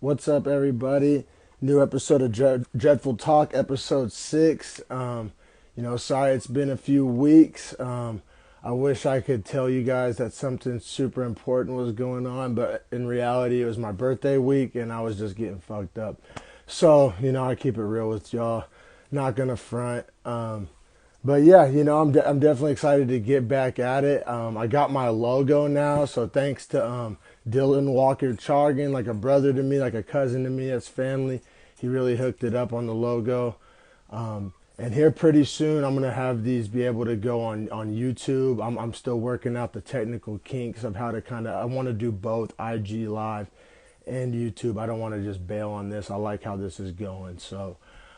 What's up, everybody? New episode of Dreadful Talk, episode 6. Sorry it's been a few weeks. I wish I could tell you guys that something super important was going on, but in reality, it was my birthday week and I was just getting fucked up. So, I keep it real with y'all. Not gonna front. But yeah, I'm definitely excited to get back at it. I got my logo now, so thanks to Dylan Walker Chargan, like a brother to me, like a cousin to me, as family. He really hooked it up on the logo. And here pretty soon, I'm gonna have these be able to go on YouTube. I'm still working out the technical kinks of how to I want to do both IG Live and YouTube. I don't want to just bail on this. I like how this is going, so.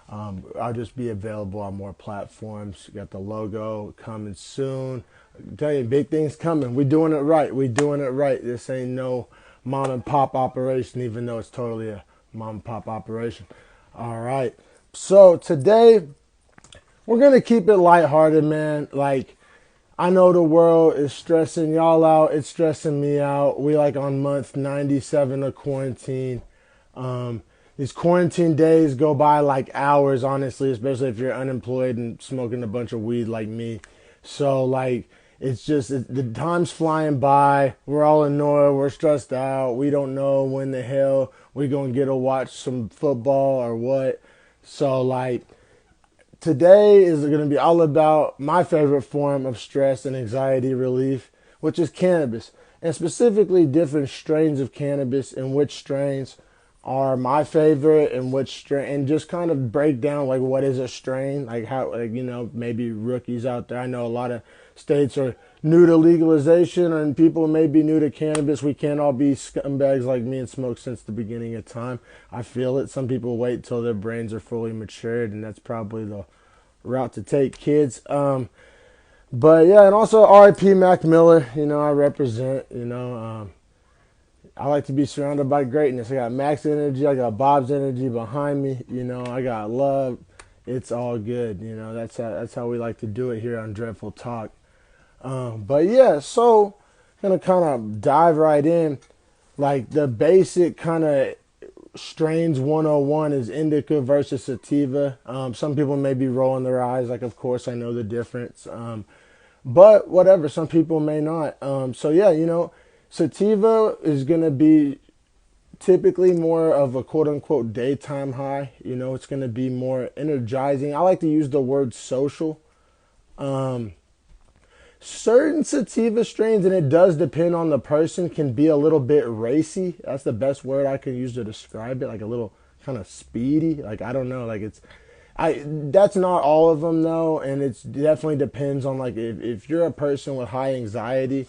I'll just be available on more platforms. Got the logo coming soon. I tell you, big things coming. We doing it right. We doing it right. This ain't no mom and pop operation, even though it's totally a mom and pop operation. All right. So today we're gonna keep it lighthearted, man. Like, I know the world is stressing y'all out. It's stressing me out. We like on month 97 of quarantine. These quarantine days go by like hours, honestly, especially if you're unemployed and smoking a bunch of weed like me. So, like, the time's flying by. We're all annoyed. We're stressed out. We don't know when the hell we're going to get to watch some football or what. So, like, today is going to be all about my favorite form of stress and anxiety relief, which is cannabis. And specifically different strains of cannabis and which strains are my favorite and which strain, and just kind of break down like what is a strain, like how, like, maybe rookies out there. I know a lot of states are new to legalization and people may be new to cannabis. We can't all be scumbags like me and smoke since the beginning of time. I feel it. Some people wait till their brains are fully matured, and that's probably the route to take, kids. But yeah, and also R.I.P. Mac Miller. I represent. I like to be surrounded by greatness. I got Mac's energy. I got Bob's energy behind me. I got love. It's all good. That's how we like to do it here on Dreadful Talk. But yeah, so gonna kind of dive right in. Like the basic kind of strains 101 is indica versus sativa. Some people may be rolling their eyes. Like, of course, I know the difference. But whatever. Some people may not. So yeah, sativa is going to be typically more of a quote-unquote daytime high. It's going to be more energizing. I like to use the word social. Certain sativa strains, and it does depend on the person, can be a little bit racy. That's the best word I can use to describe it. Like a little kind of speedy. Like, I don't know. Like, that's not all of them, though. And it definitely depends on, like, if you're a person with high anxiety,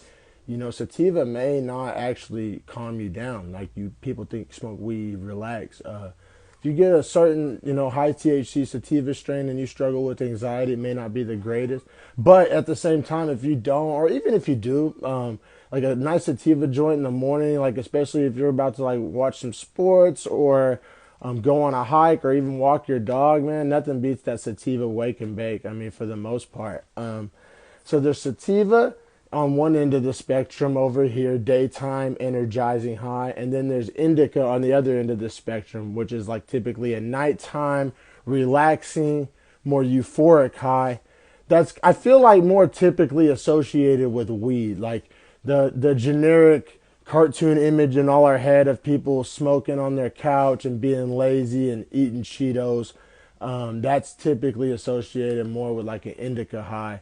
sativa may not actually calm you down. Like, people think smoke weed, relax. If you get a certain, high THC sativa strain and you struggle with anxiety, it may not be the greatest. But at the same time, if you don't, or even if you do, like a nice sativa joint in the morning, like especially if you're about to like watch some sports or go on a hike or even walk your dog, man, nothing beats that sativa wake and bake. I mean, for the most part. So there's sativa on one end of the spectrum over here, daytime energizing high, and then there's indica on the other end of the spectrum, which is like typically a nighttime relaxing, more euphoric high. That's, I feel like, more typically associated with weed, like the generic cartoon image in all our head of people smoking on their couch and being lazy and eating Cheetos. That's typically associated more with like an indica high.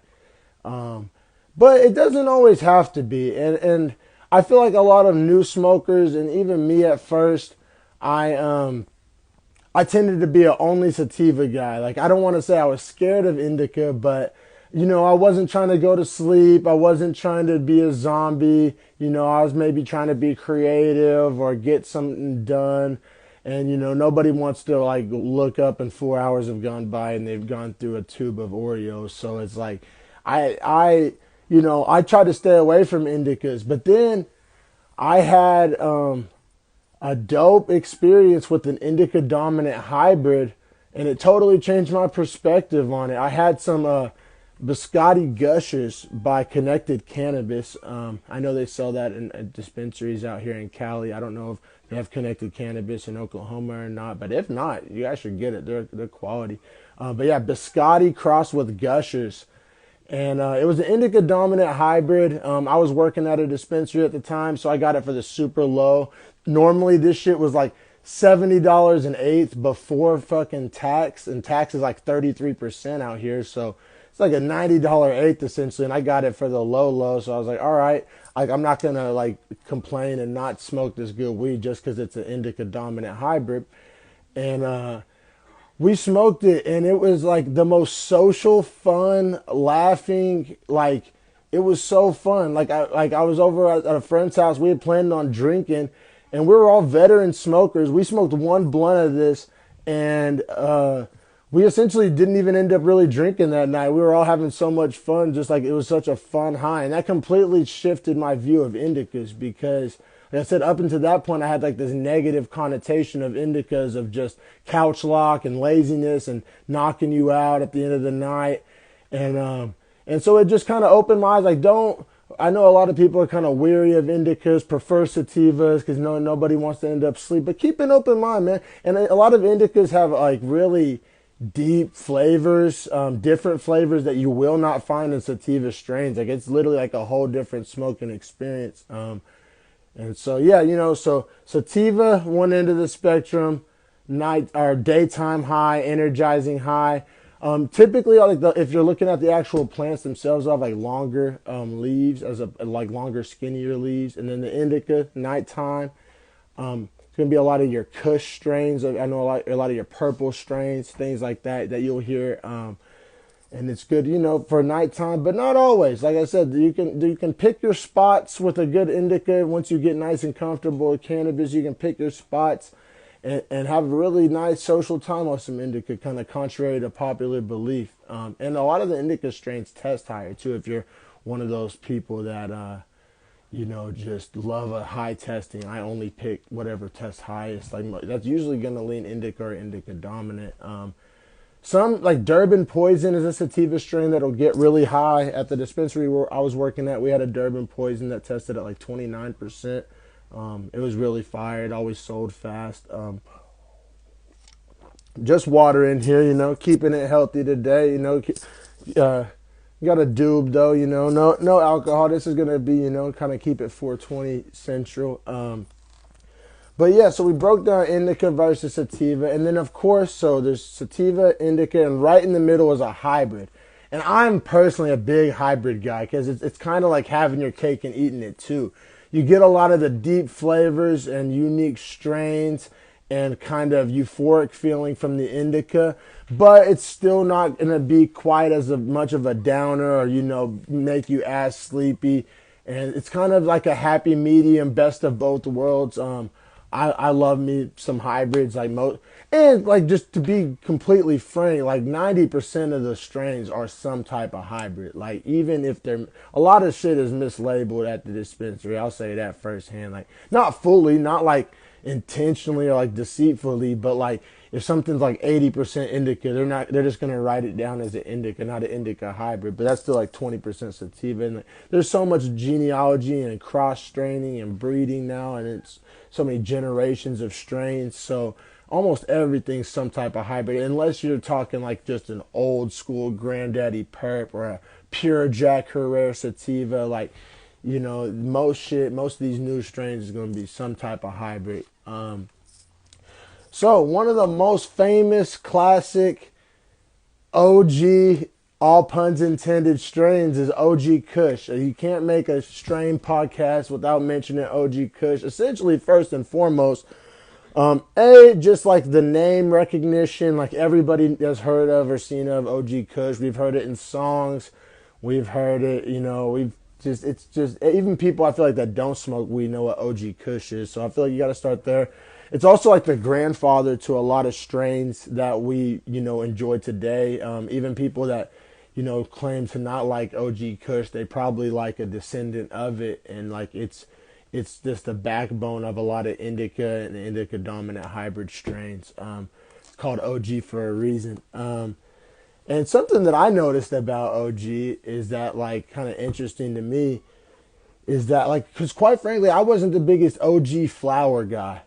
But it doesn't always have to be. And I feel like a lot of new smokers, and even me at first, I tended to be an only sativa guy. Like, I don't want to say I was scared of indica, but, I wasn't trying to go to sleep. I wasn't trying to be a zombie. I was maybe trying to be creative or get something done. And, nobody wants to, like, look up and 4 hours have gone by and they've gone through a tube of Oreos. So it's like, I try to stay away from indicas, but then I had a dope experience with an indica dominant hybrid, and it totally changed my perspective on it. I had some Biscotti Gushers by Connected Cannabis. I know they sell that in dispensaries out here in Cali. I don't know if have connected cannabis in Oklahoma or not. But if not, you guys should get it. They're quality. But yeah, biscotti crossed with gushers. And it was an indica dominant hybrid. I was working at a dispensary at the time, so I got it for the super low. Normally, this shit was like $70 an eighth before fucking tax, and tax is like 33% out here. So it's like a $90 eighth essentially, and I got it for the low. So I was like, all right, like I'm not gonna like complain and not smoke this good weed just because it's an indica dominant hybrid. And we smoked it, and it was like the most social, fun, laughing. Like it was so fun. I was over at a friend's house. We had planned on drinking, and we were all veteran smokers. We smoked one blunt of this, and we essentially didn't even end up really drinking that night. We were all having so much fun, just like it was such a fun high, and that completely shifted my view of indicas because, like I said, up until that point, I had like this negative connotation of indicas of just couch lock and laziness and knocking you out at the end of the night, and so it just kind of opened my eyes. Like, don't. I know a lot of people are kind of weary of indicas, prefer sativas because nobody wants to end up asleep. But keep an open mind, man. And a lot of indicas have like really deep flavors, different flavors that you will not find in sativa strains. Like it's literally like a whole different smoking experience. And so, yeah, so sativa, one end of the spectrum, night or daytime high, energizing high. Typically, if you're looking at the actual plants themselves, they'll have like longer leaves, like longer, skinnier leaves. And then the indica, nighttime, it's gonna be a lot of your Kush strains. I know a lot of your purple strains, things like that you'll hear. And it's good, for nighttime, but not always. Like I said, you can pick your spots with a good indica. Once you get nice and comfortable with cannabis, you can pick your spots and have a really nice social time with some indica, kind of contrary to popular belief. And a lot of the indica strains test higher too. If you're one of those people that just love a high testing, I only pick whatever tests highest. Like that's usually gonna lean indica or indica dominant. Some, like Durban Poison, is a sativa strain that'll get really high. At the dispensary where I was working at, we had a Durban Poison that tested at like 29%. It was really fire. It always sold fast. Just water in here, keeping it healthy today. Got a doob though, no alcohol. This is gonna be, kind of keep it 420 central. But yeah, so we broke down indica versus sativa. And then, of course, so there's sativa, indica, and right in the middle is a hybrid. And I'm personally a big hybrid guy because it's kind of like having your cake and eating it too. You get a lot of the deep flavors and unique strains and kind of euphoric feeling from the indica, but it's still not going to be quite as much of a downer or, make you ass sleepy. And it's kind of like a happy medium, best of both worlds. I love me some hybrids and like just to be completely frank, like 90% of the strains are some type of hybrid. Like even if a lot of shit is mislabeled at the dispensary, I'll say that firsthand. Like not fully, not like intentionally or like deceitfully, but like if something's like 80% indica, they're just gonna write it down as an indica, not an indica hybrid. But that's still like 20% sativa. And there's so much genealogy and cross straining and breeding now, and it's so many generations of strains. So almost everything's some type of hybrid, unless you're talking like just an old school granddaddy perp or a pure Jack Herrera sativa. Like, most of these new strains is going to be some type of hybrid. So one of the most famous classic OG, all puns intended, strains is OG Kush. You can't make a strain podcast without mentioning OG Kush. Essentially, first and foremost, just like the name recognition, like everybody has heard of or seen of OG Kush. We've heard it in songs. We've heard it, it's just, even people I feel like that don't smoke weed know what OG Kush is. So I feel like you got to start there. It's also like the grandfather to a lot of strains that we, enjoy today. Even people that, claim to not like OG Kush, they probably like a descendant of it. And like, it's just the backbone of a lot of indica and indica dominant hybrid strains. It's called OG for a reason. And something that I noticed about OG is that, like, kind of interesting to me is that like, because quite frankly, I wasn't the biggest OG flower guy.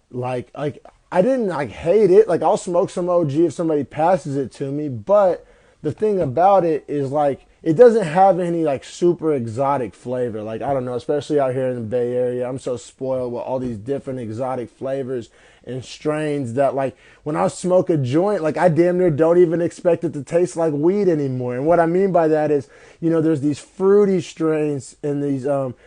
I didn't like hate it. Like I'll smoke some OG if somebody passes it to me, but the thing about it is like it doesn't have any like super exotic flavor. Like I don't know, especially out here in the Bay Area, I'm so spoiled with all these different exotic flavors and strains that like when I smoke a joint, like I damn near don't even expect it to taste like weed anymore. And what I mean by that is, there's these fruity strains and these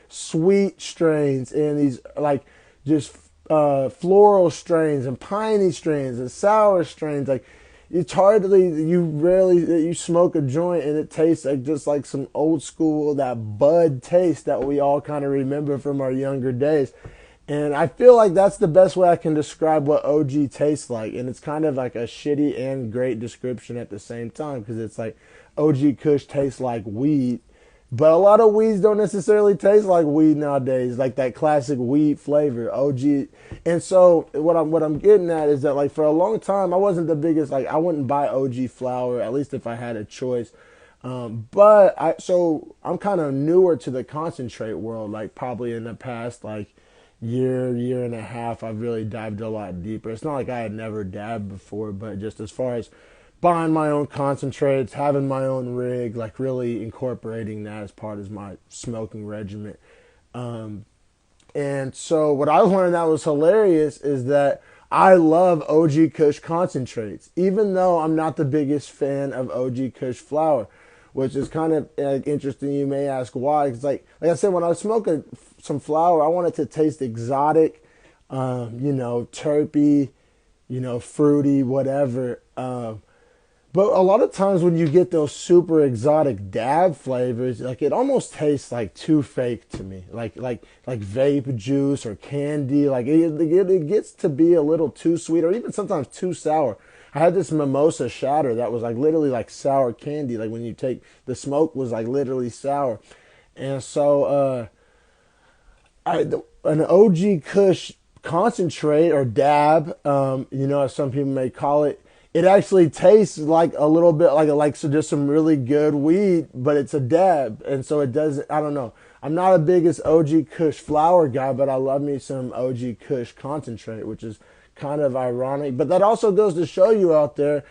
sweet strains and these like just floral strains and piney strains and sour strains. Like it's hardly you smoke a joint and it tastes like just like some old school that bud taste that we all kind of remember from our younger days. And I feel like that's the best way I can describe what OG tastes like. And it's kind of like a shitty and great description at the same time because it's like OG Kush tastes like weed. But a lot of weeds don't necessarily taste like weed nowadays, like that classic weed flavor, OG. And so what I'm getting at is that like for a long time I wasn't the biggest, like I wouldn't buy OG flower, at least if I had a choice. So I'm kind of newer to the concentrate world, like probably in the past like year and a half, I've really dived a lot deeper. It's not like I had never dabbed before, but just as far as buying my own concentrates, having my own rig, like really incorporating that as part of my smoking regimen. And so what I learned that was hilarious is that I love OG Kush concentrates, even though I'm not the biggest fan of OG Kush flower, which is kind of interesting. You may ask why. Because like I said, when I was smoking some flower, I want it to taste exotic, terpy, fruity, whatever. But a lot of times when you get those super exotic dab flavors, like it almost tastes like too fake to me, like vape juice or candy. Like it gets to be a little too sweet or even sometimes too sour. I had this mimosa shatter that was like literally like sour candy. Like when you take the smoke was like literally sour, and so an OG Kush concentrate or dab, as some people may call it. It actually tastes like a little bit like so just some really good weed, but it's a dab, and so it doesn't. I don't know. I'm not a biggest OG Kush flower guy, but I love me some OG Kush concentrate, which is kind of ironic. But that also goes to show you out there,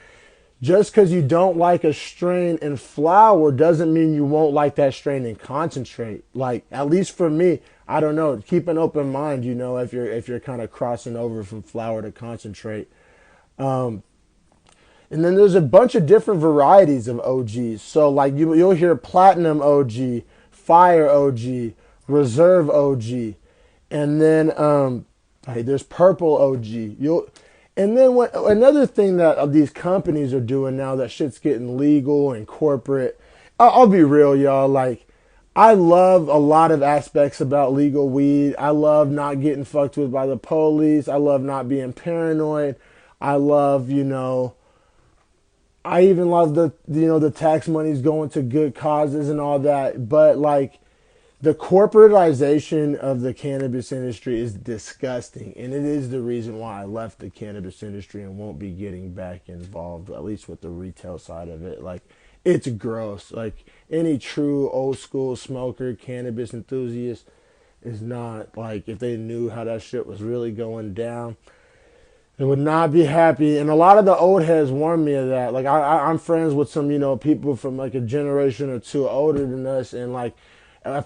just because you don't like a strain in flower doesn't mean you won't like that strain in concentrate. Like at least for me, I don't know. Keep an open mind, if you're kind of crossing over from flower to concentrate. And then there's a bunch of different varieties of OGs. So like you'll hear Platinum OG, Fire OG, Reserve OG, and then there's Purple OG. And then another thing that these companies are doing now that shit's getting legal and corporate. I'll be real, y'all. Like I love a lot of aspects about legal weed. I love not getting fucked with by the police. I love not being paranoid. I love, I even love the tax money's going to good causes and all that. But like the corporatization of the cannabis industry is disgusting. And it is the reason why I left the cannabis industry and won't be getting back involved, at least with the retail side of it. Like it's gross. Like any true old school smoker, cannabis enthusiast is not like, if they knew how that shit was really going down, they would not be happy. And a lot of the old heads warned me of that. Like I'm friends with some, people from like a generation or two older than us. And like the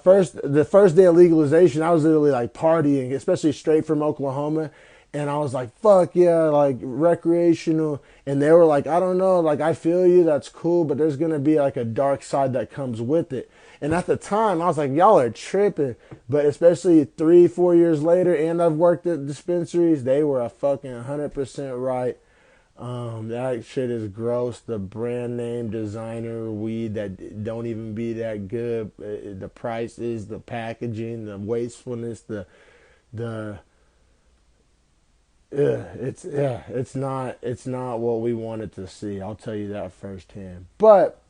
first day of legalization, I was literally like partying, especially straight from Oklahoma. And I was like, fuck yeah, like recreational. And they were like, I don't know, like I feel you, that's cool, but there's going to be like a dark side that comes with it. And at the time, I was like, y'all are tripping. But especially 3-4 years later, and I've worked at dispensaries, they were a fucking 100% right. That shit is gross. The brand name designer weed that don't even be that good. The prices, the packaging, the wastefulness, it's not what we wanted to see. I'll tell you that firsthand. But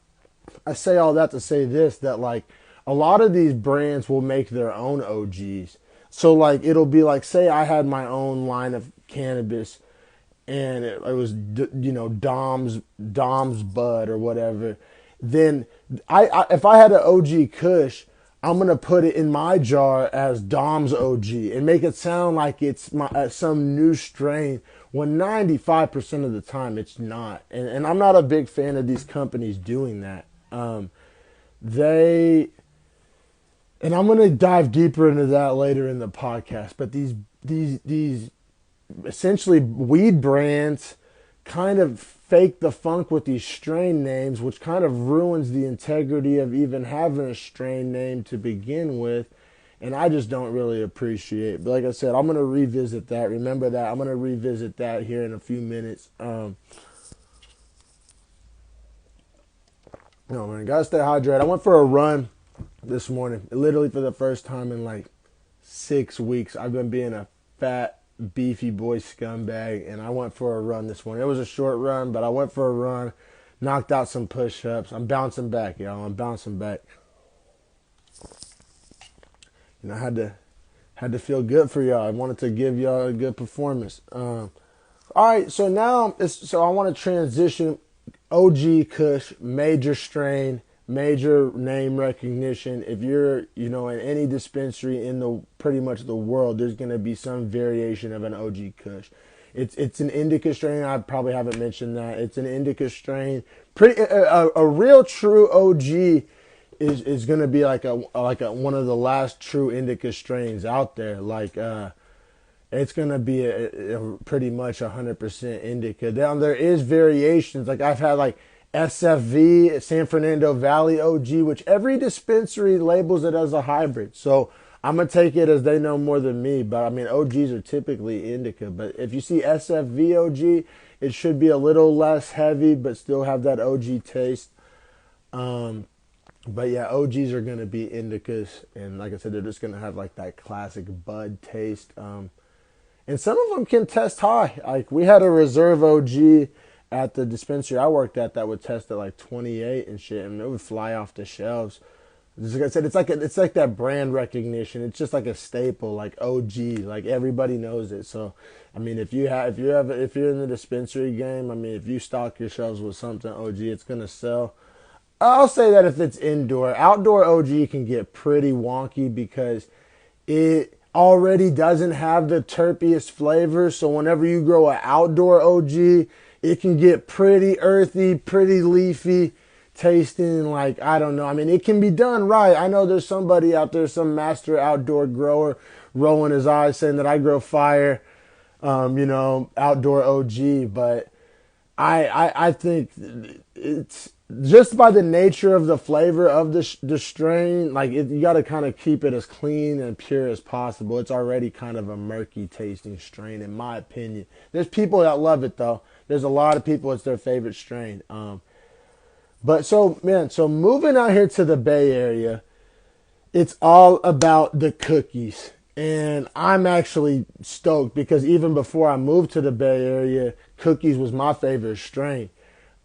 I say all that to say this, that like a lot of these brands will make their own OGs. So like it'll be like, say I had my own line of cannabis and it was Dom's Bud or whatever. Then I if I had an OG Kush, I'm going to put it in my jar as Dom's OG and make it sound like it's some new strain when 95% of the time it's not. And I'm not a big fan of these companies doing that. And I'm going to dive deeper into that later in the podcast, but these essentially weed brands kind of fake the funk with these strain names, which kind of ruins the integrity of even having a strain name to begin with. And I just don't really appreciate it. But like I said, I'm going to revisit that. Remember that. I'm going to revisit that here in a few minutes. Oh, man, got to stay hydrated. I went for a run this morning. Literally for the first time in like 6 weeks. I've been being a fat, beefy boy scumbag, and I went for a run this morning. It was a short run, but I went for a run, knocked out some push-ups. I'm bouncing back, y'all. I'm bouncing back. You know, I had to feel good for y'all. I wanted to give y'all a good performance. All right, so now I want to transition. OG Kush, major strain, major name recognition. If you're, in any dispensary in the pretty much the world, there's going to be some variation of an OG Kush. It's an indica strain. I probably haven't mentioned that. It's an indica strain. A real true OG is going to be like a one of the last true indica strains out there. It's going to be a pretty much 100% indica. Now, there is variations. Like, I've had, like, SFV, San Fernando Valley OG, which every dispensary labels it as a hybrid. So, I'm going to take it as they know more than me. But, I mean, OGs are typically indica. But if you see SFV OG, it should be a little less heavy, but still have that OG taste. But, yeah, OGs are going to be indicas. And, like I said, they're just going to have, like, that classic bud taste. And some of them can test high. Like, we had a reserve OG at the dispensary I worked at that would test at like 28 and shit, and it would fly off the shelves. Like I said, it's like that brand recognition. It's just like a staple, like OG. Like, everybody knows it. So, I mean, if you're in the dispensary game, I mean, if you stock your shelves with something OG, it's gonna sell. I'll say that if it's indoor. Outdoor OG can get pretty wonky because it already doesn't have the terpiest flavor. So whenever you grow an outdoor OG, it can get pretty earthy, pretty leafy tasting. Like, I don't know. I mean, it can be done right. I know there's somebody out there, some master outdoor grower, rolling his eyes saying that I grow fire, outdoor OG. But I think it's just by the nature of the flavor of the strain, like, you got to kind of keep it as clean and pure as possible. It's already kind of a murky tasting strain, in my opinion. There's people that love it, though. There's a lot of people, it's their favorite strain. So moving out here to the Bay Area, it's all about the cookies. And I'm actually stoked because even before I moved to the Bay Area, cookies was my favorite strain.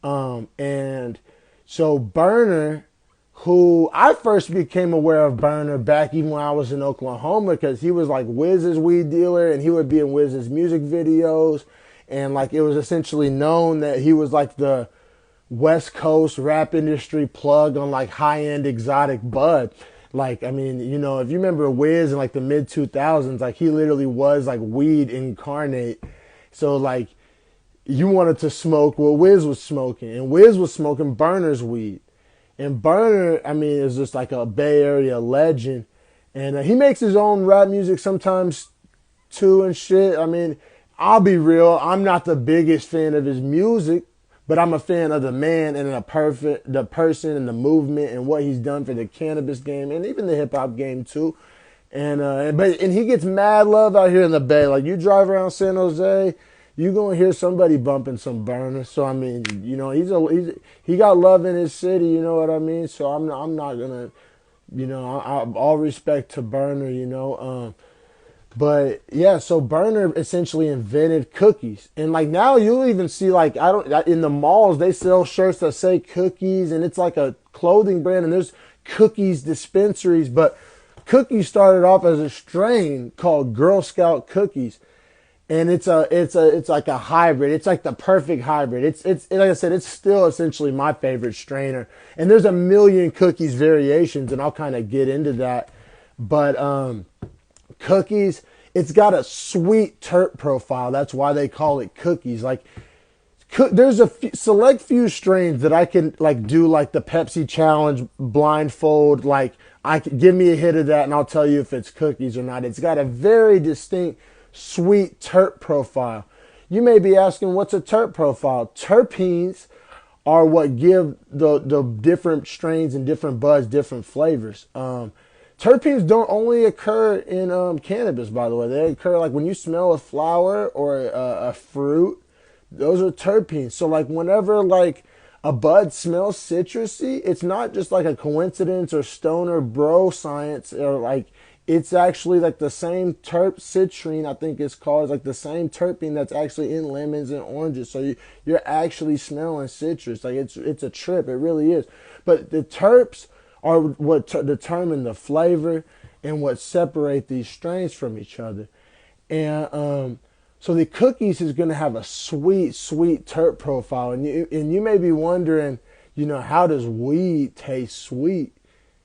And so Burner, who I first became aware of Burner back even when I was in Oklahoma, because he was like Wiz's weed dealer and he would be in Wiz's music videos. And like, it was essentially known that he was like the West Coast rap industry plug on like high-end exotic bud. Like, I mean, if you remember Wiz in like the mid 2000s, like, he literally was like weed incarnate. So like, you wanted to smoke what Wiz was smoking, and Wiz was smoking Burner's weed. And Burner, I mean, is just like a Bay Area legend. And he makes his own rap music sometimes too and shit. I mean, I'll be real, I'm not the biggest fan of his music, but I'm a fan of the man and the person and the movement and what he's done for the cannabis game and even the hip hop game too. And he gets mad love out here in the Bay. Like, you drive around San Jose, you're gonna hear somebody bumping some Burner. So I mean, he got love in his city. You know what I mean? So I'm not gonna, all respect to Burner. But yeah, so Burner essentially invented cookies, and like, now you'll even see, like, in the malls they sell shirts that say cookies, and it's like a clothing brand, and there's cookies dispensaries. But cookies started off as a strain called Girl Scout cookies. and it's like a hybrid. It's like the perfect hybrid. It's like I said, it's still essentially my favorite strainer. And there's a million cookies variations, and I'll kind of get into that. But cookies, it's got a sweet terp profile. That's why they call it cookies. Like there's a select few strains that I can like do like the Pepsi challenge blindfold. Like I can, give me a hit of that and I'll tell you if it's cookies or not. It's got a very distinct sweet terp profile. You may be asking, what's a terp profile? Terpenes are what give the different strains and different buds different flavors. Terpenes don't only occur in cannabis, by the way. They occur like when you smell a flower or a fruit. Those are terpenes. So like whenever like a bud smells citrusy, it's not just like a coincidence or stoner bro science, or like it's actually like the same terp citrine, I think it's called, like the same terpene that's actually in lemons and oranges. So you're actually smelling citrus. Like it's a trip. It really is. But the terps are what determine the flavor and what separate these strains from each other. And so the cookies is going to have a sweet, sweet terp profile. And you may be wondering, how does weed taste sweet?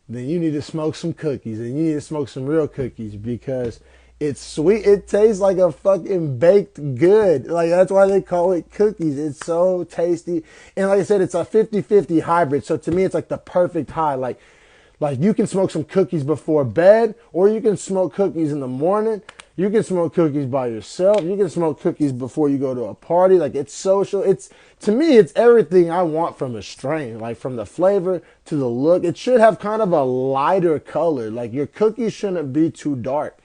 Then you need to smoke some cookies, and you need to smoke some real cookies, because it's sweet. It tastes like a fucking baked good. Like that's why they call it cookies. It's so tasty. And like I said, it's a 50-50 hybrid. So to me, it's like the perfect high. Like you can smoke some cookies before bed, or you can smoke cookies in the morning. You can smoke cookies by yourself. You can smoke cookies before you go to a party. Like it's social. To me, it's everything I want from a strain. Like from the flavor to the look. It should have kind of a lighter color. Like your cookies shouldn't be too dark.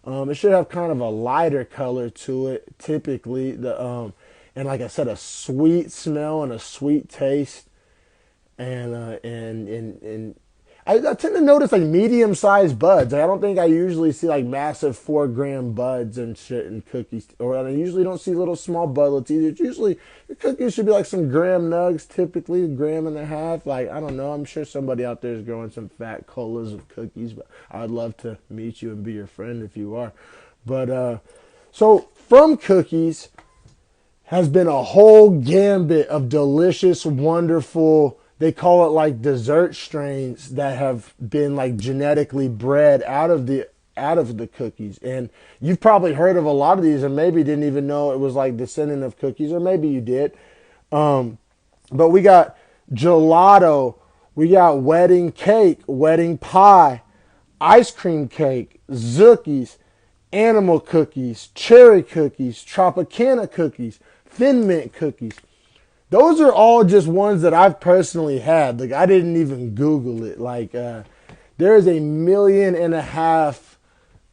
It should have kind of a lighter color to it. Typically, and like I said, a sweet smell and a sweet taste, and I tend to notice like medium-sized buds. Like, I don't think I usually see like massive 4-gram buds and shit in cookies, or I usually don't see little small budlets either. It's usually your cookies should be like some gram nugs, typically 1.5 grams. Like I don't know. I'm sure somebody out there is growing some fat colas of cookies, but I'd love to meet you and be your friend if you are. But so from cookies has been a whole gambit of delicious, wonderful. They call it like dessert strains that have been like genetically bred out of the cookies. And you've probably heard of a lot of these and maybe didn't even know it was like descendant of cookies, or maybe you did. But we got gelato, we got wedding cake, wedding pie, ice cream cake, Zookies, animal cookies, cherry cookies, Tropicana cookies, thin mint cookies. Those are all just ones that I've personally had. Like I didn't even Google it. Like there is 1.5 million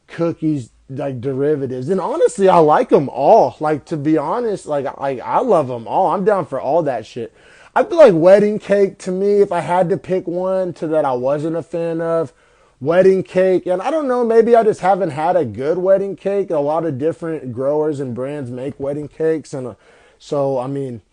cookies, like derivatives, and honestly, I like them all. Like to be honest, like I love them all. I'm down for all that shit. I feel like wedding cake, to me, if I had to pick one that I wasn't a fan of, wedding cake. And I don't know, maybe I just haven't had a good wedding cake. A lot of different growers and brands make wedding cakes, and so I mean,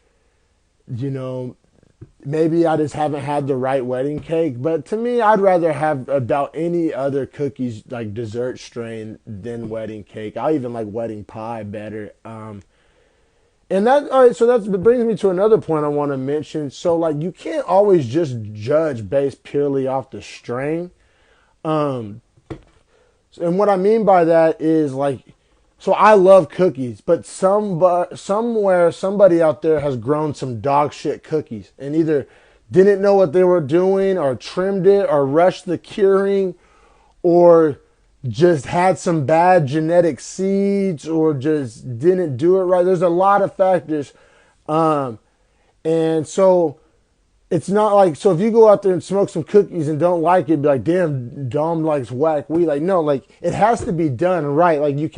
maybe I just haven't had the right wedding cake. But to me, I'd rather have about any other cookies, like dessert strain, than wedding cake. I even like wedding pie better. And that, all right, so that brings me to another point I want to mention. So like, you can't always just judge based purely off the strain. And what I mean by that is like, so I love cookies, but somewhere somebody out there has grown some dog shit cookies and either didn't know what they were doing, or trimmed it, or rushed the curing, or just had some bad genetic seeds, or just didn't do it right. There's a lot of factors. And so it's not like, so if you go out there and smoke some cookies and don't like it, be like, damn, Dom likes whack weed. Like, no, like it has to be done right. Like you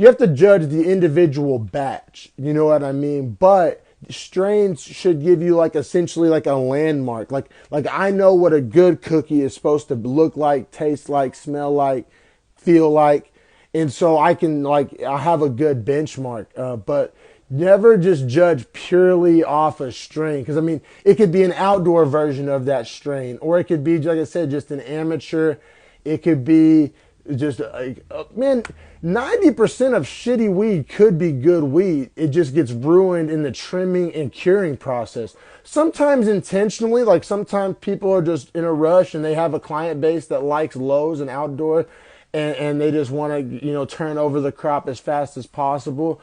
have to judge the individual batch. You know what I mean? But strains should give you like essentially like a landmark. Like I know what a good cookie is supposed to look like, taste like, smell like, feel like. And so I have a good benchmark. But never just judge purely off a strain. Because, I mean, it could be an outdoor version of that strain. Or it could be, like I said, just an amateur. It could be just like, man, 90% of shitty weed could be good weed. It just gets ruined in the trimming and curing process. Sometimes intentionally, like sometimes people are just in a rush and they have a client base that likes lows and outdoor, and they just want to, turn over the crop as fast as possible.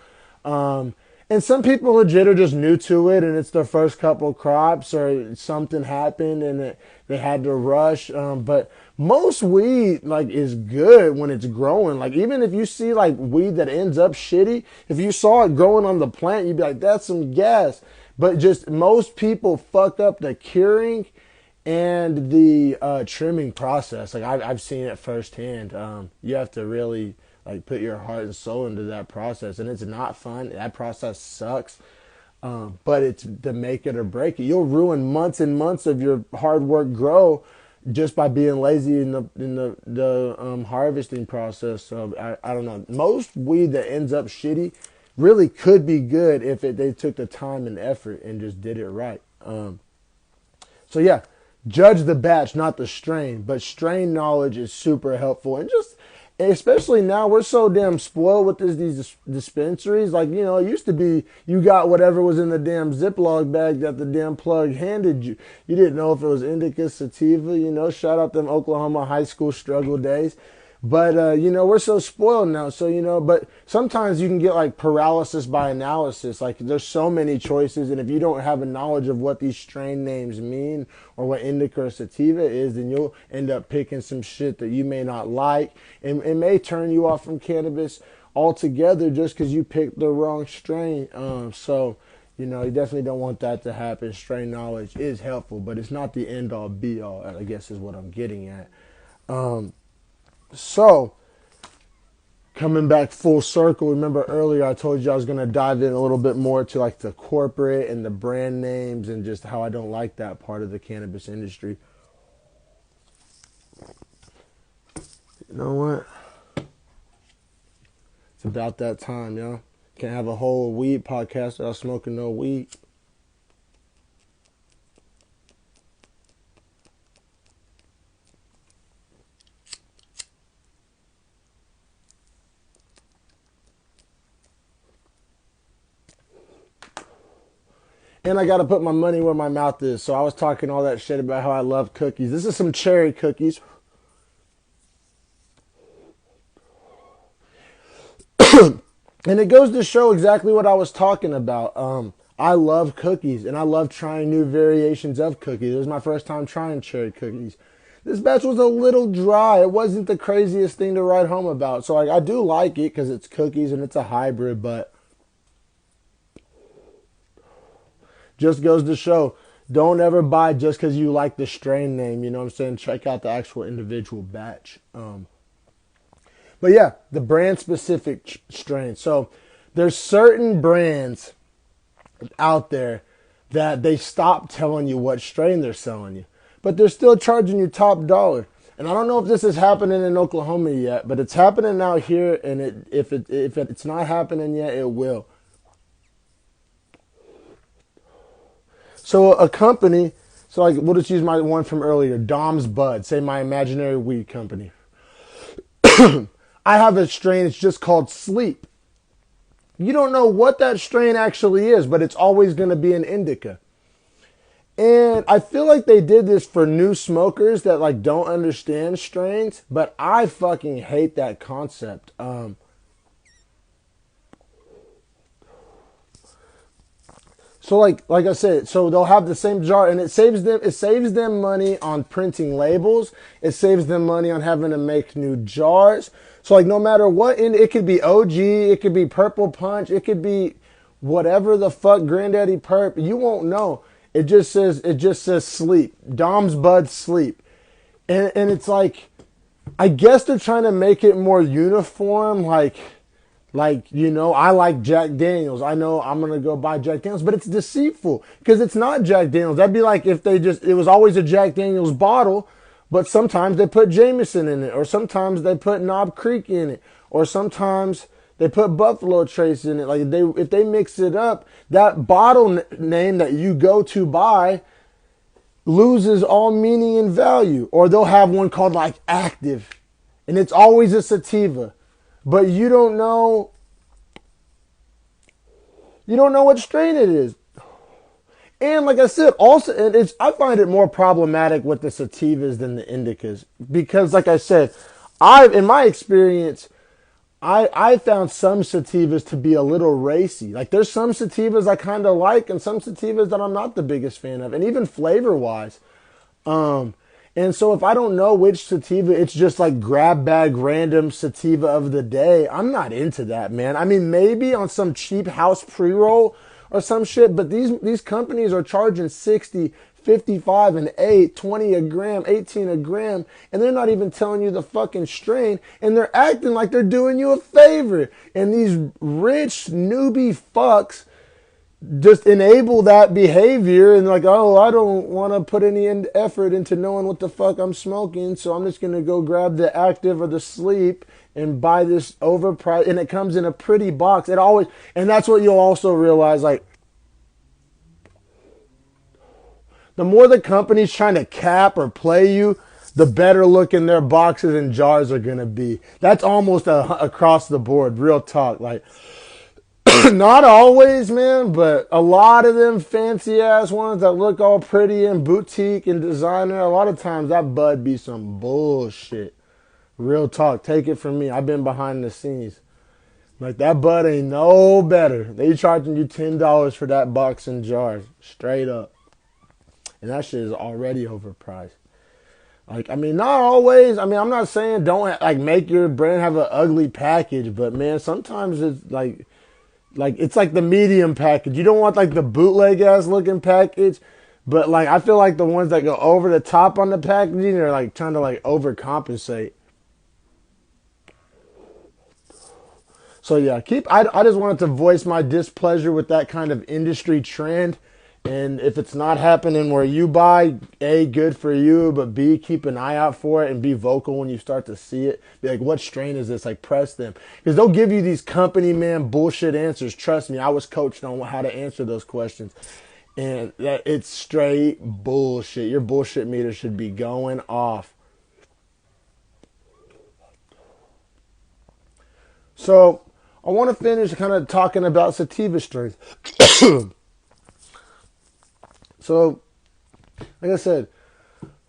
And some people legit are just new to it, and it's their first couple crops, or something happened and they had to rush. But most weed like is good when it's growing. Like even if you see like weed that ends up shitty, if you saw it growing on the plant, you'd be like, that's some gas. But just most people fuck up the curing and the trimming process. Like I've seen it firsthand. You have to really like put your heart and soul into that process, and it's not fun. That process sucks, but it's to make it or break it. You'll ruin months and months of your hard work grow just by being lazy in the harvesting process. So I don't know. Most weed that ends up shitty really could be good if they took the time and effort and just did it right. So yeah, judge the batch, not the strain. But strain knowledge is super helpful, and just especially now we're so damn spoiled with these dispensaries. Like, it used to be you got whatever was in the damn Ziploc bag that the damn plug handed you. You didn't know if it was indica, sativa, shout out them Oklahoma high school struggle days. But, we're so spoiled now. So, but sometimes you can get like paralysis by analysis. Like there's so many choices. And if you don't have a knowledge of what these strain names mean or what indica or sativa is, then you'll end up picking some shit that you may not like. And it may turn you off from cannabis altogether just because you picked the wrong strain. So, you definitely don't want that to happen. Strain knowledge is helpful, but it's not the end all be all, I guess is what I'm getting at. So, coming back full circle, remember earlier I told you I was going to dive in a little bit more to like the corporate and the brand names and just how I don't like that part of the cannabis industry. You know what? It's about that time, y'all. Can't have a whole weed podcast without smoking no weed. And I got to put my money where my mouth is. So I was talking all that shit about how I love cookies. This is some cherry cookies. And it goes to show exactly what I was talking about. I love cookies, and I love trying new variations of cookies. It was my first time trying cherry cookies. This batch was a little dry. It wasn't the craziest thing to write home about. So I do like it because it's cookies and it's a hybrid, but just goes to show, don't ever buy just because you like the strain name. You know what I'm saying? Check out the actual individual batch. But yeah, the brand specific strain. So there's certain brands out there that they stop telling you what strain they're selling you, but they're still charging you top dollar. And I don't know if this is happening in Oklahoma yet, but it's happening out here, and if it's not happening yet, it will. So a company, so like we'll just use my one from earlier, Dom's Bud, say my imaginary weed company. I have a strain, it's just called Sleep. You don't know what that strain actually is, but it's always going to be an indica. And I feel like they did this for new smokers that like don't understand strains, but I fucking hate that concept. So like I said, so they'll have the same jar, and it saves them money on printing labels. It saves them money on having to make new jars. So like no matter what, it could be OG, it could be Purple Punch, it could be whatever the fuck, Granddaddy Perp. You won't know. It just says Sleep. Dom's Bud Sleep, and it's like, I guess they're trying to make it more uniform, like, I like Jack Daniels. I know I'm going to go buy Jack Daniels, but it's deceitful because it's not Jack Daniels. That'd be like if it was always a Jack Daniels bottle, but sometimes they put Jameson in it, or sometimes they put Knob Creek in it, or sometimes they put Buffalo Trace in it. Like if they mix it up, that bottle name that you go to buy loses all meaning and value. Or they'll have one called like Active. and it's always a sativa, but you don't know what strain it is. And like I said, also, I find it more problematic with the sativas than the indicas because, like I said, in my experience, I found some sativas to be a little racy. Like there's some sativas I kind of like, and some sativas that I'm not the biggest fan of, and even flavor wise. And so if I don't know which sativa, it's just like grab bag random sativa of the day. I'm not into that, man. I mean, maybe on some cheap house pre-roll or some shit, but these companies are charging 60, 55 and 8, 20 a gram, 18 a gram, and they're not even telling you the fucking strain, and they're acting like they're doing you a favor. And these rich newbie fucks just enable that behavior and like, oh, I don't want to put any effort into knowing what the fuck I'm smoking, so I'm just going to go grab the active or the sleep and buy this overpriced, and it comes in a pretty box. And that's what you'll also realize, like, the more the company's trying to cap or play you, the better looking their boxes and jars are going to be. That's almost across the board, real talk. Like, not always, man, but a lot of them fancy ass ones that look all pretty and boutique and designer, a lot of times that bud be some bullshit. Real talk. Take it from me. I've been behind the scenes. Like, that bud ain't no better. They charging you $10 for that box and jars. Straight up. And that shit is already overpriced. Like, I mean, not always. I mean, I'm not saying don't, like, make your brand have an ugly package, but, man, sometimes it's like it's like the medium package. You don't want like the bootleg ass looking package, but like I feel like the ones that go over the top on the packaging are like trying to like overcompensate. So yeah, I just wanted to voice my displeasure with that kind of industry trend. And if it's not happening where you buy, A, good for you, but B, keep an eye out for it and be vocal when you start to see it. Be like, what strain is this? Like, press them. Because they'll give you these company man bullshit answers. Trust me, I was coached on how to answer those questions. And it's straight bullshit. Your bullshit meter should be going off. So, I want to finish kind of talking about sativa strains. So, like I said,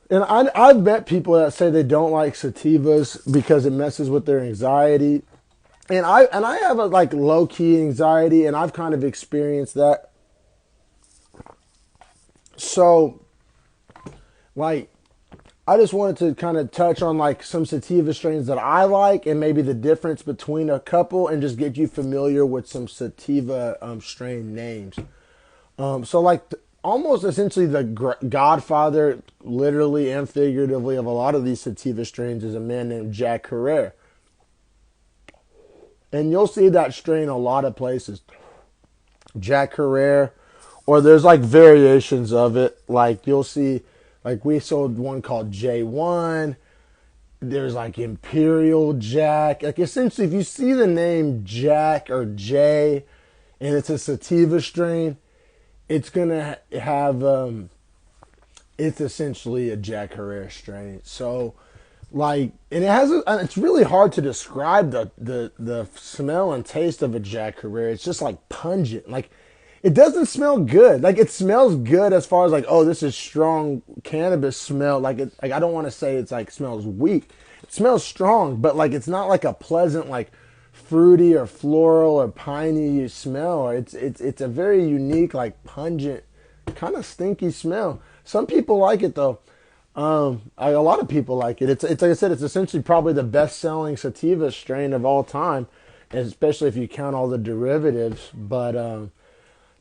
and I've met people that say they don't like sativas because it messes with their anxiety. And I have a like low key anxiety, and I've kind of experienced that. So, like, I just wanted to kind of touch on like some sativa strains that I like, and maybe the difference between a couple, and just get you familiar with some sativa strain names. So like. Almost essentially the godfather, literally and figuratively, of a lot of these sativa strains is a man named Jack Herrera. And you'll see that strain a lot of places. Jack Herrera, or there's like variations of it. Like you'll see, like we sold one called J1. There's like Imperial Jack. Like essentially, if you see the name Jack or J, and it's a sativa strain, it's gonna have it's essentially a Jack Herrera strain. So, like, and it's really hard to describe the smell and taste of a Jack Herrera. It's just like pungent. Like, it doesn't smell good. Like, it smells good as far as like, oh, this is strong cannabis smell. Like, I don't want to say it's like smells weak. It smells strong, but like it's not like a pleasant like fruity or floral or piney smell. It's a very unique, like pungent, kind of stinky smell. Some people like it though. A lot of people like it. It's like I said, it's essentially probably the best selling sativa strain of all time, especially if you count all the derivatives. But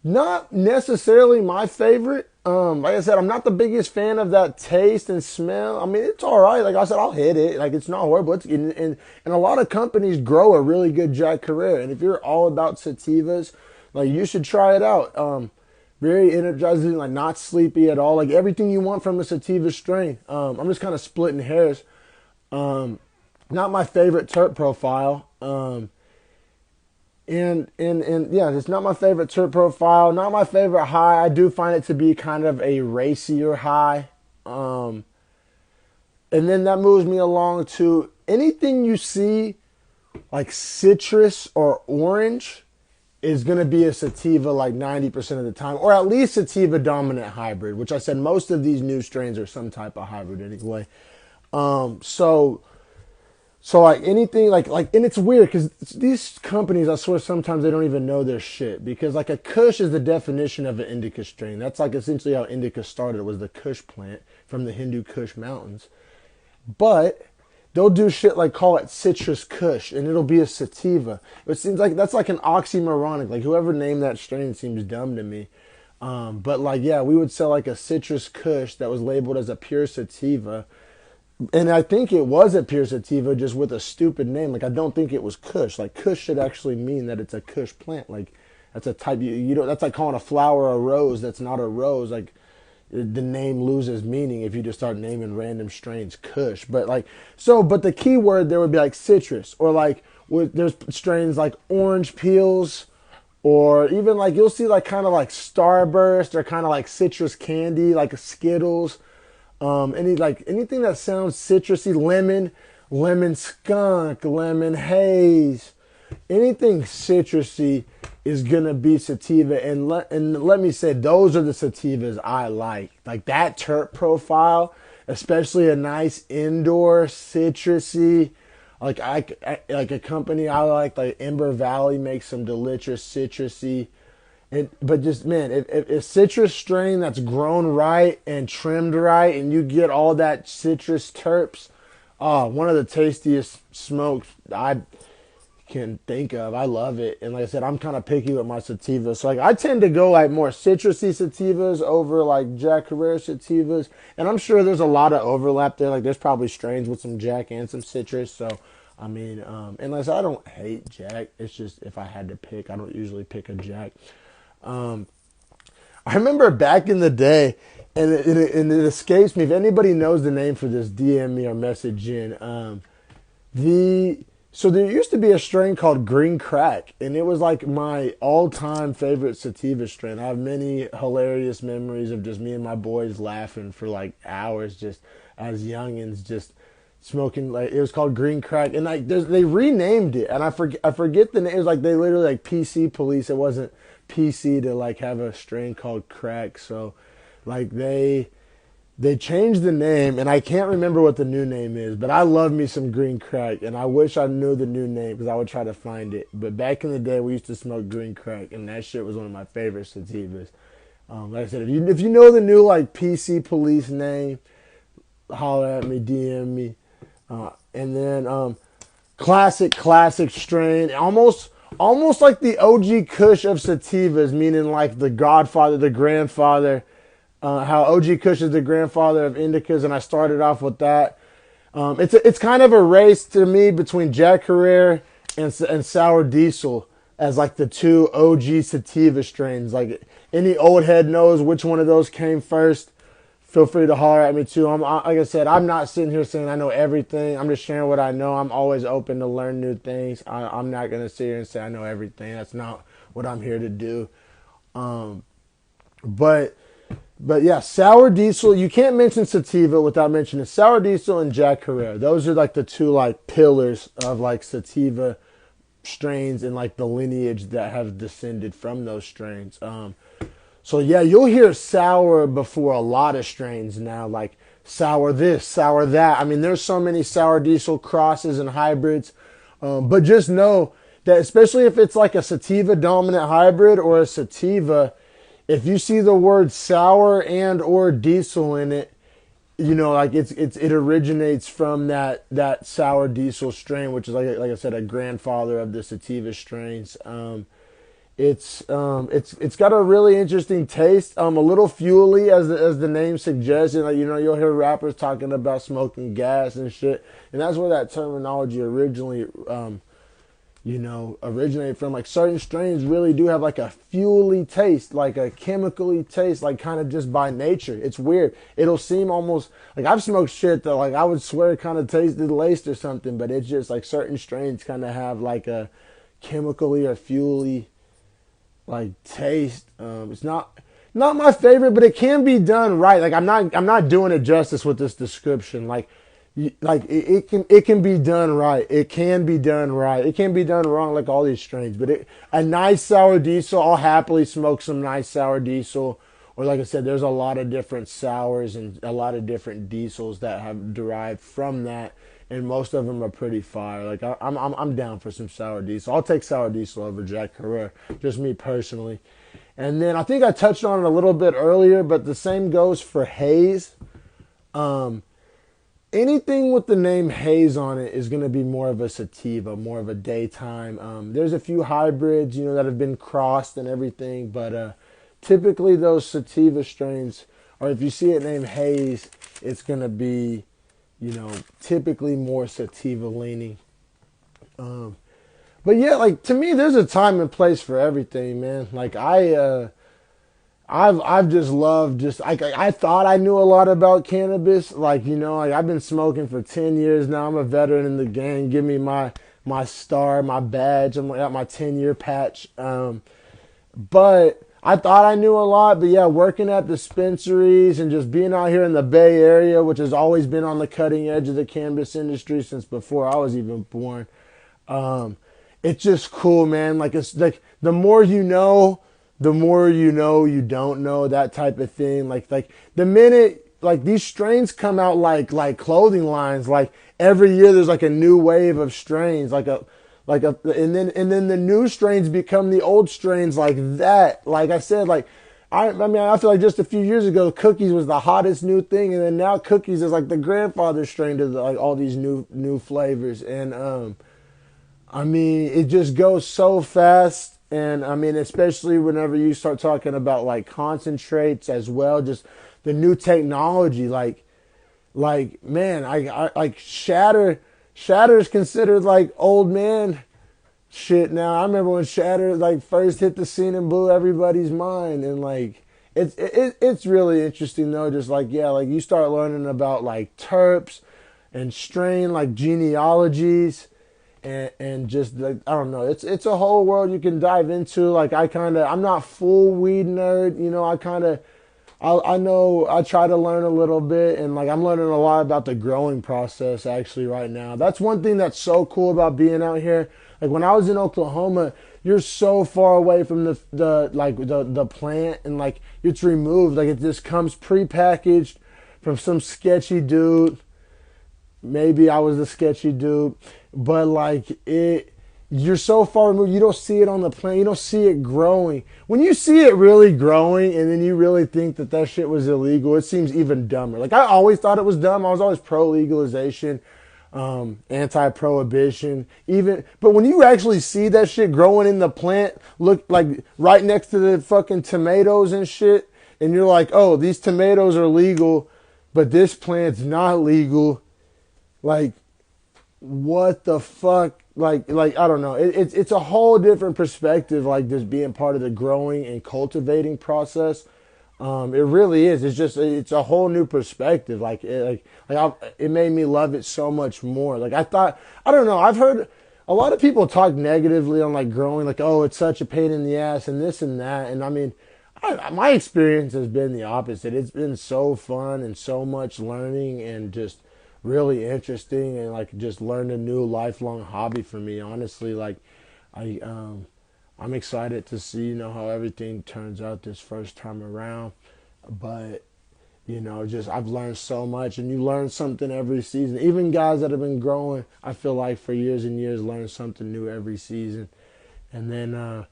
not necessarily my favorite. Like I said, I'm not the biggest fan of that taste and smell. I mean, it's all right. Like I said, I'll hit it. Like, it's not horrible. And a lot of companies grow a really good Jack Herrera. And if you're all about sativas, like, you should try it out. Very energizing, like not sleepy at all. Like everything you want from a sativa strain. I'm just kind of splitting hairs. Not my favorite terp profile. And yeah, it's not my favorite terp profile, not my favorite high. I do find it to be kind of a racier high. And then that moves me along to anything you see like citrus or orange is going to be a sativa like 90% of the time, or at least sativa dominant hybrid, which I said most of these new strains are some type of hybrid anyway. So like anything and it's weird because these companies, I swear sometimes they don't even know their shit, because like a Kush is the definition of an indica strain. That's like essentially how indica started, was the Kush plant from the Hindu Kush mountains. But they'll do shit like call it citrus Kush, and it'll be a sativa. It seems like that's like an oxymoronic. Like whoever named that strain seems dumb to me. But like, yeah, we would sell like a citrus Kush that was labeled as a pure sativa. And I think it was a pure sativa, just with a stupid name. Like, I don't think it was Kush. Like, Kush should actually mean that it's a Kush plant. Like, that's a type, you don't, that's like calling a flower a rose that's not a rose. Like, the name loses meaning if you just start naming random strains Kush. But like, so, but the key word there would be like citrus, or like, there's strains like orange peels, or even like, you'll see like kind of like Starburst, or kind of like citrus candy, like Skittles. Anything that sounds citrusy, lemon skunk, lemon haze, anything citrusy is gonna be sativa. And let me say, those are the sativas I like. Like that terp profile, especially a nice indoor citrusy. Like like a company I like Ember Valley makes some delicious citrusy. But just, man, if a citrus strain that's grown right and trimmed right, and you get all that citrus terps, one of the tastiest smokes I can think of. I love it. And like I said, I'm kind of picky with my sativas. So like, I tend to go like more citrusy sativas over like Jack Herrera sativas. And I'm sure there's a lot of overlap there. Like there's probably strains with some Jack and some citrus. So I mean, and like I said, I don't hate Jack. It's just, if I had to pick, I don't usually pick a Jack. I remember back in the day, and it escapes me. If anybody knows the name for this, DM me or message in. So there used to be a strain called Green Crack, and it was like my all-time favorite sativa strain. I have many hilarious memories of just me and my boys laughing for like hours, just as youngins, just smoking. Like, it was called Green Crack, and like they renamed it, and I forget the name. It was like they literally like PC Police. It wasn't PC to like have a strain called Crack. So like they changed the name, and I can't remember what the new name is, but I love me some Green Crack, and I wish I knew the new name because I would try to find it. But back in the day, we used to smoke Green Crack, and that shit was one of my favorite sativas. Like I said, if you know the new like PC Police name, holler at me, DM me. And then classic strain, almost like the OG Kush of sativas, meaning like the godfather, the grandfather. How OG Kush is the grandfather of indicas, and I started off with that. It's kind of a race to me between Jack Herrera and Sour Diesel as like the two OG sativa strains. Like, any old head knows which one of those came first. Feel free to holler at me too. Like I said, I'm not sitting here saying I know everything. I'm just sharing what I know. I'm always open to learn new things. I'm not going to sit here and say I know everything. That's not what I'm here to do. But yeah, Sour Diesel, you can't mention sativa without mentioning Sour Diesel and Jack Herrera. Those are like the two like pillars of like sativa strains, and like the lineage that have descended from those strains. So yeah, you'll hear sour before a lot of strains now, like sour this, sour that. I mean, there's so many Sour Diesel crosses and hybrids. But just know that, especially if it's like a sativa dominant hybrid or a sativa, if you see the word sour and or diesel in it, you know, like it originates from that Sour Diesel strain, which is like I said, a grandfather of the sativa strains. It's got a really interesting taste, a little fuely as the name suggests. And like, you know, you'll hear rappers talking about smoking gas and shit, and that's where that terminology originally originated from. Like, certain strains really do have like a fuely taste, like a chemically taste, like kind of just by nature. It's weird. It'll seem almost like, I've smoked shit that like I would swear it kind of tasted laced or something, but it's just like certain strains kind of have like a chemically or fuely like taste. It's not my favorite, but it can be done right. Like, I'm not doing it justice with this description. Like, it can be done right. It can be done right. It can be done wrong, like all these strains. But a nice sour diesel, I'll happily smoke some nice sour diesel. Or like I said, there's a lot of different sours and a lot of different diesels that have derived from that, and most of them are pretty fire. Like I'm down for some sour diesel. I'll take sour diesel over Jack Herrera, just me personally. And then I think I touched on it a little bit earlier, but the same goes for haze. Um, Anything with the name Haze on it is going to be more of a sativa, more of a daytime. There's a few hybrids, that have been crossed and everything, but typically those sativa strains, or if you see it named Haze, it's going to be, typically more sativa leaning. Um, but yeah, like to me, there's a time and place for everything, man. Like I've just loved I thought I knew a lot about cannabis. Like I've been smoking for 10 years now. I'm a veteran in the game. Give me my star, my badge. I'm got my 10-year patch. But I thought I knew a lot. But yeah, working at dispensaries and just being out here in the Bay Area, which has always been on the cutting edge of the cannabis industry since before I was even born. Um, it's just cool, man. Like it's like the more you don't know, that type of thing. Like the minute like these strains come out like clothing lines, like every year there's like a new wave of strains, and then the new strains become the old strains like that. Like I said, like I feel like just a few years ago cookies was the hottest new thing, and then now cookies is like the grandfather strain to like all these new flavors. And it just goes so fast. And especially whenever you start talking about like concentrates as well, just the new technology, like man, I like shatter is considered like old man shit now. I remember when shatter like first hit the scene and blew everybody's mind, and like it's really interesting though. Just like yeah, like you start learning about like terps and strain like genealogies. And just like I don't know, it's a whole world you can dive into. Like I'm not full weed nerd, I know I try to learn a little bit, and like I'm learning a lot about the growing process actually right now. That's one thing that's so cool about being out here. Like when I was in Oklahoma, you're so far away from the plant, and like it's removed. Like it just comes prepackaged from some sketchy dude. Maybe I was the sketchy dude, but you're so far removed, you don't see it on the plant, you don't see it growing. When you see it really growing and then you really think that shit was illegal, it seems even dumber. Like I always thought it was dumb. I was always pro-legalization, anti-prohibition, but when you actually see that shit growing in the plant, look like right next to the fucking tomatoes and shit, and you're like, oh, these tomatoes are legal, but this plant's not legal. Like, what the fuck? Like I don't know. It's a whole different perspective. Like just being part of the growing and cultivating process. It really is. It's a whole new perspective. It made me love it so much more. Like I don't know. I've heard a lot of people talk negatively on like growing. Like oh, it's such a pain in the ass and this and that. And my experience has been the opposite. It's been so fun and so much learning and just really interesting, and like just learned a new lifelong hobby for me. Honestly, like I'm excited to see how everything turns out this first time around. But just I've learned so much, and you learn something every season. Even guys that have been growing, I feel like for years and years, learn something new every season. And then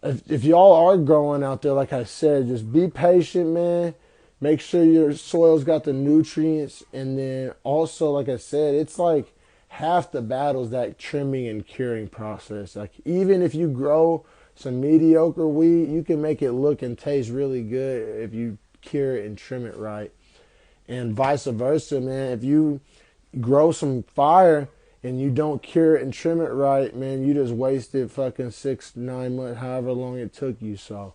if y'all are growing out there, like I said, just be patient, man. Make sure your soil's got the nutrients, and then also, like I said, it's like half the battle is that trimming and curing process. Like even if you grow some mediocre weed, you can make it look and taste really good if you cure it and trim it right. And vice versa, man. If you grow some fire and you don't cure it and trim it right, man, you just wasted fucking 6-9 months, however long it took you. So,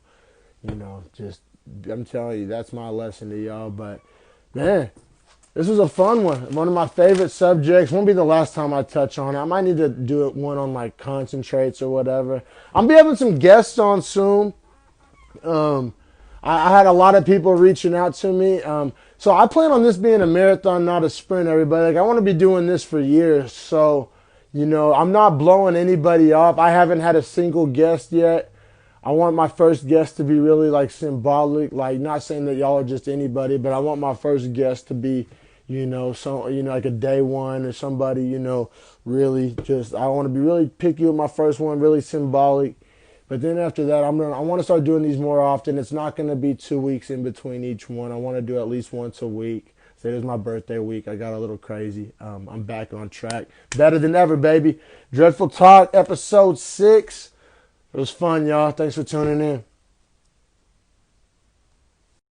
just I'm telling you, that's my lesson to y'all. But man, this was a fun one. One of my favorite subjects. Won't be the last time I touch on it. I might need to do one on like concentrates or whatever. I'll be having some guests on soon. I had a lot of people reaching out to me. So I plan on this being a marathon, not a sprint, everybody. Like, I want to be doing this for years. So, I'm not blowing anybody up. I haven't had a single guest yet. I want my first guest to be really like symbolic. Like, not saying that y'all are just anybody, but I want my first guest to be, like a day one or somebody, really just, I want to be really picky with my first one, really symbolic. But then after that, I want to start doing these more often. It's not going to be 2 weeks in between each one. I want to do at least once a week. Say it was my birthday week. I got a little crazy. I'm back on track. Better than ever, baby. Dreadful Talk, episode 6. It was fun, y'all. Thanks for tuning in.